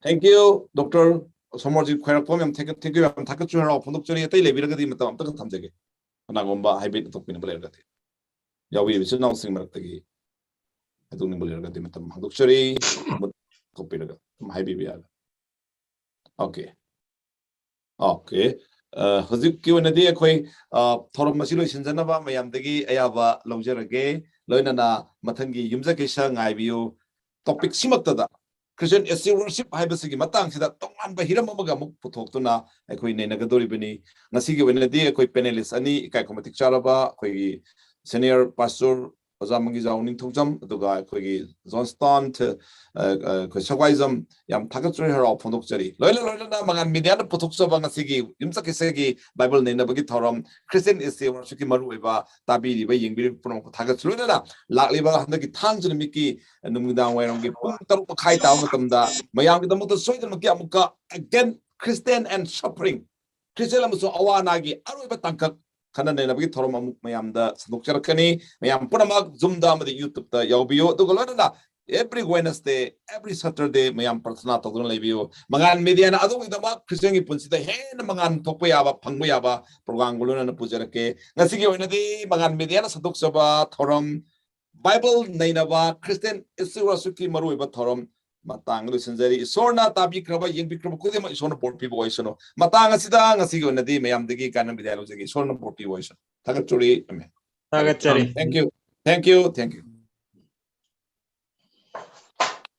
Speaker 1: Thank you, Dr. Somorjit Kwerapom. Thank you. I'm Takachura from Doctor Leviragadi Matam Tamjagi. Anagomba hybrid to Pinabelagati. Yawi is announcing Martagi. I don't know Matam Doctori Copinaga, my baby. Okay. Okay. Huziki when a day Toromashiro Shinzanava, Mayamdagi, Ayava, Longerage, Loinana, Matangi, Yumzaki, I view topic Simatada. Christian SC worship, Hibasiki Matang, that Tongan by Hiramamaga Putotuna, a queen Nagadori Beni, Nasiki when a day, Penelis, Ani, Kakomatic Charaba, senior pastor. Ozamangi zoning Tujam, the guy Quiggy Johnston to Quishawism, Yam Takatri her up on Doctory. Loyal Magan Mediana Potuxa Bangasigi, Imsaki Bible name Nabagitorum, Christian is the Shiki Maruiba, Tabi, weighing from Tagatruna, Lakliba, the Gitangs and Mickey, and the Mudan wearing Kaita with them that Mayam the Motor Soy Makamuka again, Christian and shopping. Christian Awanagi, Aruba Tanka. Kanana Nabagi Torom Mayam the Snukcharakani, Mayam Punamak, Zumdam the YouTube the Yobio, the Golana, every Wednesday, every Saturday, Mayam Persona to Levio, Magan Mediana, other with the mark, Christian Punsi, the Hen, Magan Topuyaba, Panguyaba, Proganguluna and Pujarake, Nasiki in a day, Magan Mediana Saduksaba, Torom, Bible Nainava, Christian Isurasuki Maruiba Torom. Matang Lucinzeri, Sorna, Tabi Kraba, Yin Bikram, is on a port people. Matanga Sidang, a sigo in the day, Mayam the Gay Canon Vidalos, Sorna Port People. Tagaturi,
Speaker 2: Tagatari.
Speaker 1: Thank you. Thank you. Thank you.